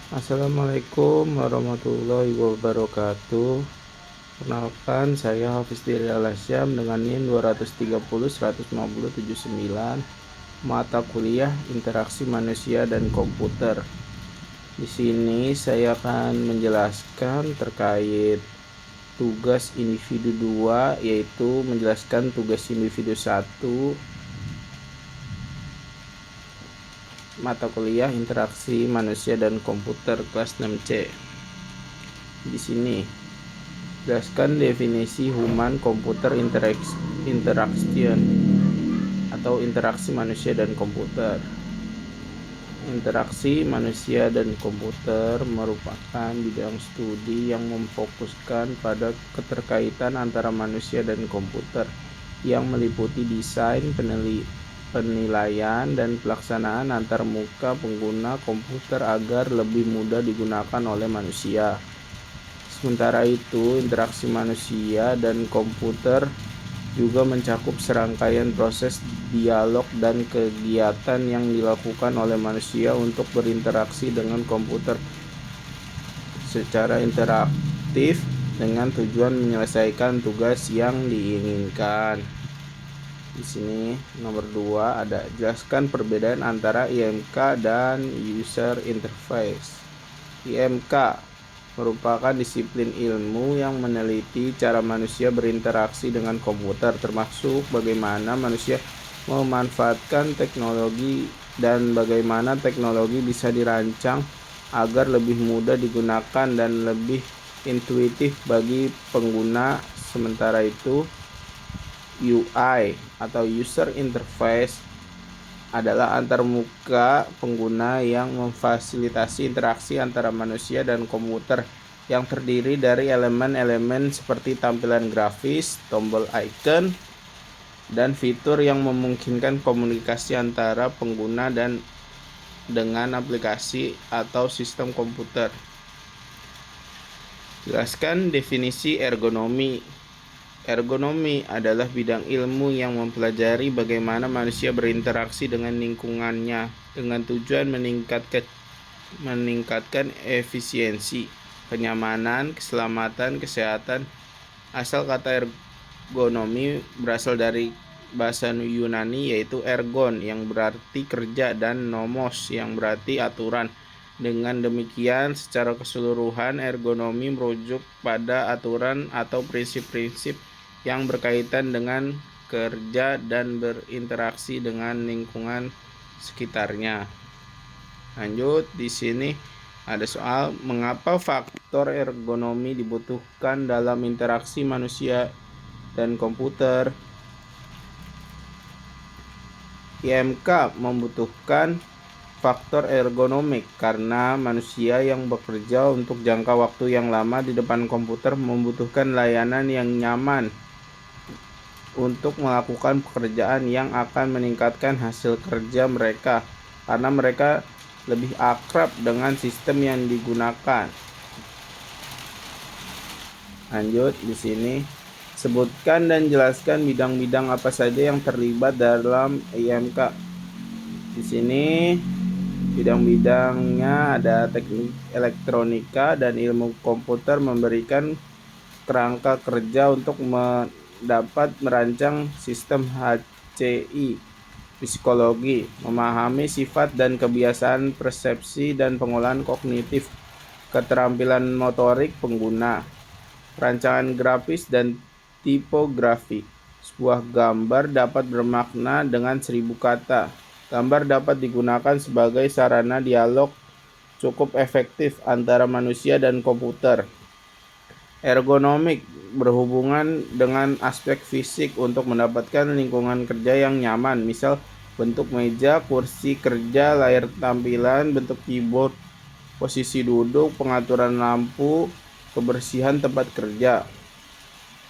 Assalamualaikum warahmatullahi wabarakatuh. Perkenalkan, saya Hafiz Diri Alasyam dengan NIM 230 150 79, mata kuliah Interaksi Manusia dan Komputer. Di sini saya akan menjelaskan terkait tugas individu 2, yaitu menjelaskan tugas individu 1 mata kuliah Interaksi Manusia dan Komputer kelas 6C. Di sini jelaskan definisi Human Computer Interaction atau interaksi manusia dan komputer. Interaksi manusia dan komputer merupakan bidang studi yang memfokuskan pada keterkaitan antara manusia dan komputer yang meliputi desain, penilaian, dan pelaksanaan antarmuka pengguna komputer agar lebih mudah digunakan oleh manusia. Sementara itu, interaksi manusia dan komputer juga mencakup serangkaian proses dialog dan kegiatan yang dilakukan oleh manusia untuk berinteraksi dengan komputer secara interaktif dengan tujuan menyelesaikan tugas yang diinginkan. Di sini nomor 2 ada jelaskan perbedaan antara IMK dan User Interface. IMK merupakan disiplin ilmu yang meneliti cara manusia berinteraksi dengan komputer, termasuk bagaimana manusia memanfaatkan teknologi dan bagaimana teknologi bisa dirancang agar lebih mudah digunakan dan lebih intuitif bagi pengguna. Sementara itu, UI atau User Interface adalah antarmuka pengguna yang memfasilitasi interaksi antara manusia dan komputer yang terdiri dari elemen-elemen seperti tampilan grafis, tombol icon, dan fitur yang memungkinkan komunikasi antara pengguna dan dengan aplikasi atau sistem komputer. Jelaskan definisi ergonomi. Ergonomi adalah bidang ilmu yang mempelajari bagaimana manusia berinteraksi dengan lingkungannya dengan tujuan meningkatkan efisiensi, kenyamanan, keselamatan, kesehatan. Asal kata ergonomi berasal dari bahasa Yunani, yaitu ergon yang berarti kerja dan nomos yang berarti aturan. Dengan demikian, secara keseluruhan ergonomi merujuk pada aturan atau prinsip-prinsip yang berkaitan dengan kerja dan berinteraksi dengan lingkungan sekitarnya. Lanjut, di sini ada soal mengapa faktor ergonomi dibutuhkan dalam interaksi manusia dan komputer. IMK membutuhkan faktor ergonomik karena manusia yang bekerja untuk jangka waktu yang lama di depan komputer membutuhkan layanan yang nyaman untuk melakukan pekerjaan yang akan meningkatkan hasil kerja mereka karena mereka lebih akrab dengan sistem yang digunakan. Lanjut, di sini sebutkan dan jelaskan bidang-bidang apa saja yang terlibat dalam IMK. Di sini bidang-bidangnya ada teknik elektronika dan ilmu komputer, memberikan kerangka kerja untuk dapat merancang sistem HCI. Psikologi, memahami sifat dan kebiasaan persepsi dan pengolahan kognitif. Keterampilan motorik pengguna. Rancangan grafis dan tipografi. Sebuah gambar dapat bermakna dengan 1000 kata. Gambar dapat digunakan sebagai sarana dialog cukup efektif antara manusia dan komputer. Ergonomik berhubungan dengan aspek fisik untuk mendapatkan lingkungan kerja yang nyaman, misal bentuk meja, kursi kerja, layar tampilan, bentuk keyboard, posisi duduk, pengaturan lampu, kebersihan tempat kerja.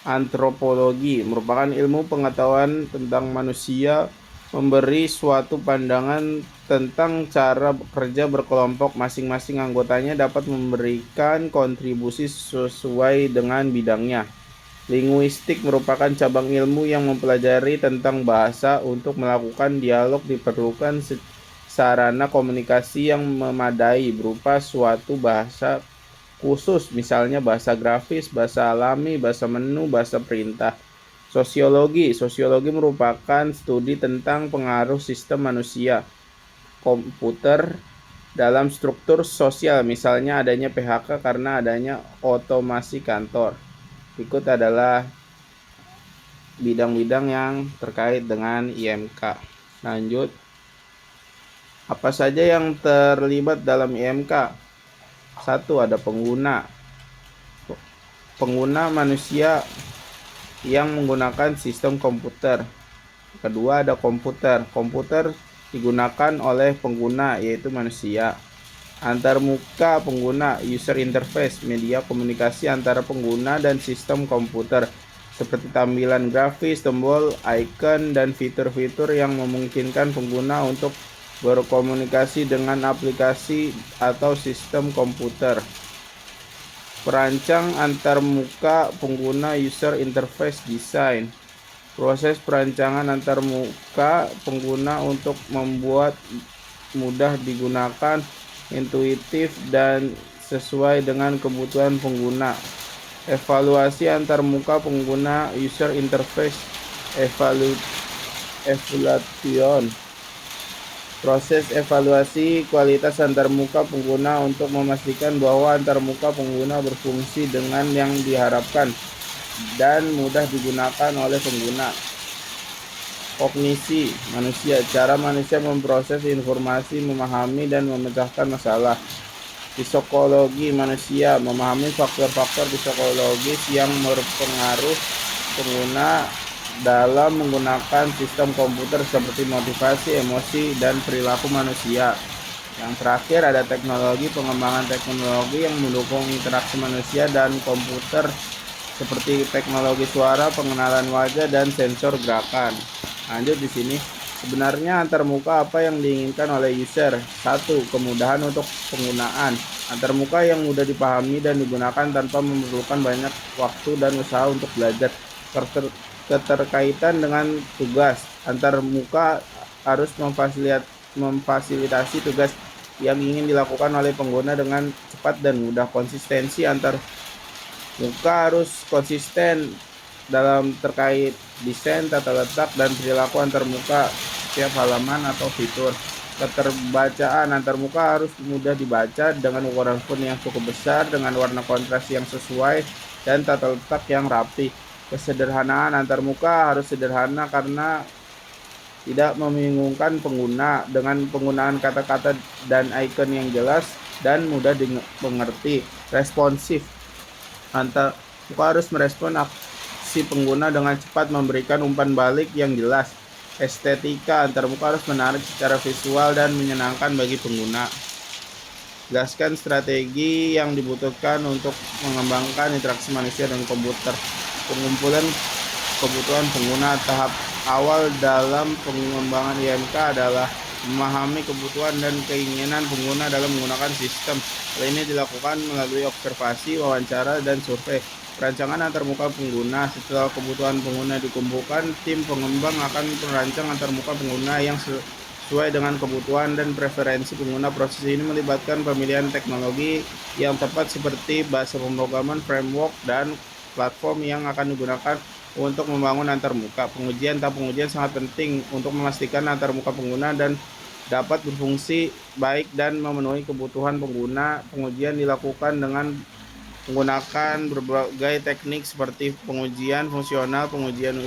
Antropologi merupakan ilmu pengetahuan tentang manusia, memberi suatu pandangan tentang cara bekerja berkelompok. Masing-masing anggotanya dapat memberikan kontribusi sesuai dengan bidangnya. Linguistik merupakan cabang ilmu yang mempelajari tentang bahasa. Untuk melakukan dialog diperlukan sarana komunikasi yang memadai berupa suatu bahasa khusus, misalnya bahasa grafis, bahasa alami, bahasa menu, bahasa perintah. Sosiologi merupakan studi tentang pengaruh sistem manusia komputer dalam struktur sosial, misalnya adanya PHK karena adanya otomasi kantor. Berikut adalah bidang-bidang yang terkait dengan IMK. Lanjut, apa saja yang terlibat dalam IMK? 1. Ada pengguna manusia yang menggunakan sistem komputer. Kedua, ada komputer digunakan oleh pengguna, yaitu manusia. Antarmuka pengguna, user interface, media komunikasi antara pengguna dan sistem komputer, seperti tampilan grafis, tombol, icon, dan fitur-fitur yang memungkinkan pengguna untuk berkomunikasi dengan aplikasi atau sistem komputer. Perancang antarmuka pengguna, user interface design, proses perancangan antarmuka pengguna untuk membuat mudah digunakan, intuitif, dan sesuai dengan kebutuhan pengguna. Evaluasi antarmuka pengguna, user interface evaluation, proses evaluasi kualitas antarmuka pengguna untuk memastikan bahwa antarmuka pengguna berfungsi dengan yang diharapkan dan mudah digunakan oleh pengguna. Kognisi manusia, cara manusia memproses informasi, memahami, dan memecahkan masalah. Psikologi manusia, memahami faktor-faktor psikologis yang berpengaruh pengguna dalam menggunakan sistem komputer seperti motivasi, emosi, dan perilaku manusia. Yang terakhir ada teknologi, pengembangan teknologi yang mendukung interaksi manusia dan komputer seperti teknologi suara, pengenalan wajah, dan sensor gerakan. Lanjut di sini, sebenarnya antarmuka apa yang diinginkan oleh user? 1. Kemudahan untuk penggunaan. Antarmuka yang mudah dipahami dan digunakan tanpa memerlukan banyak waktu dan usaha untuk belajar. Keterkaitan dengan tugas. Antarmuka harus memfasilitasi tugas yang ingin dilakukan oleh pengguna dengan cepat dan mudah. Konsistensi antarmuka harus konsisten dalam terkait desain, tata letak, dan perilaku antarmuka setiap halaman atau fitur. Keterbacaan antarmuka harus mudah dibaca dengan ukuran font yang cukup besar, dengan warna kontras yang sesuai, dan tata letak yang rapi. Kesederhanaan antarmuka harus sederhana karena tidak membingungkan pengguna, dengan penggunaan kata-kata dan icon yang jelas dan mudah dimengerti. Responsif antarmuka harus merespon si pengguna dengan cepat, memberikan umpan balik yang jelas. Estetika antarmuka harus menarik secara visual dan menyenangkan bagi pengguna. Jelaskan strategi yang dibutuhkan untuk mengembangkan interaksi manusia dan komputer. Pengumpulan kebutuhan pengguna. Tahap awal dalam pengembangan IMK adalah memahami kebutuhan dan keinginan pengguna dalam menggunakan sistem. Hal ini dilakukan melalui observasi, wawancara, dan survei. Perancangan antarmuka pengguna. Setelah kebutuhan pengguna dikumpulkan, tim pengembang akan merancang antarmuka pengguna yang sesuai dengan kebutuhan dan preferensi pengguna. Proses ini melibatkan pemilihan teknologi yang tepat seperti bahasa pemrograman, framework, dan platform yang akan digunakan untuk membangun antarmuka. Pengujian. Tahap pengujian sangat penting untuk memastikan antarmuka pengguna dan dapat berfungsi baik dan memenuhi kebutuhan pengguna. Pengujian dilakukan dengan menggunakan berbagai teknik seperti pengujian fungsional, pengujian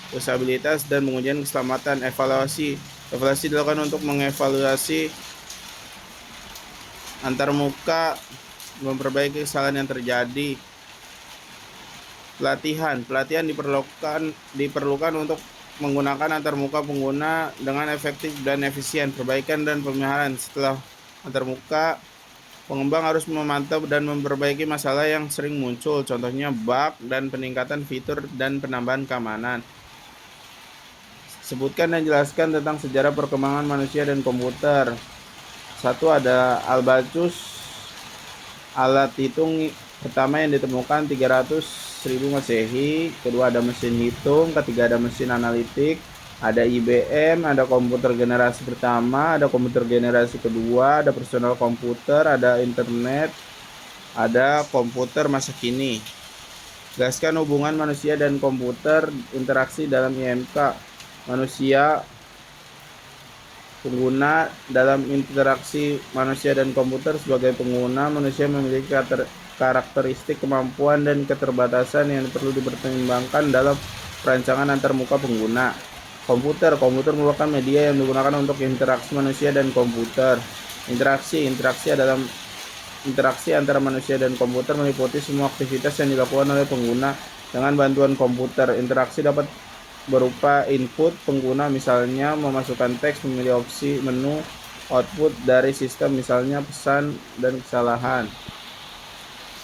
usabilitas, dan pengujian keselamatan. Evaluasi dilakukan untuk mengevaluasi antarmuka, memperbaiki kesalahan yang terjadi. Pelatihan diperlukan untuk menggunakan antarmuka pengguna dengan efektif dan efisien. Perbaikan dan pemeliharaan. Setelah antarmuka, pengembang harus memantau dan memperbaiki masalah yang sering muncul, contohnya bug dan peningkatan fitur dan penambahan keamanan. Sebutkan dan jelaskan tentang sejarah perkembangan manusia dan komputer. 1. Ada Albacus, alat hitung pertama yang ditemukan 300.000 Masehi. Kedua ada mesin hitung. Ketiga ada mesin analitik. Ada IBM, ada komputer generasi pertama, ada komputer generasi kedua, ada personal komputer, ada internet, ada komputer masa kini. Jelaskan hubungan manusia dan komputer, interaksi dalam IMK. Manusia pengguna dalam interaksi manusia dan komputer. Sebagai pengguna, manusia memiliki karakteristik, kemampuan, dan keterbatasan yang perlu dipertimbangkan dalam perancangan antarmuka pengguna. Komputer merupakan media yang digunakan untuk interaksi manusia dan komputer. Interaksi adalah interaksi antara manusia dan komputer, meliputi semua aktivitas yang dilakukan oleh pengguna dengan bantuan komputer. Interaksi dapat berupa input pengguna, misalnya memasukkan teks, memilih opsi menu, output dari sistem, misalnya pesan dan kesalahan.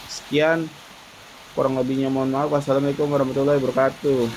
Sekian kurang lebihnya, mohon maaf. Wassalamualaikum warahmatullahi wabarakatuh.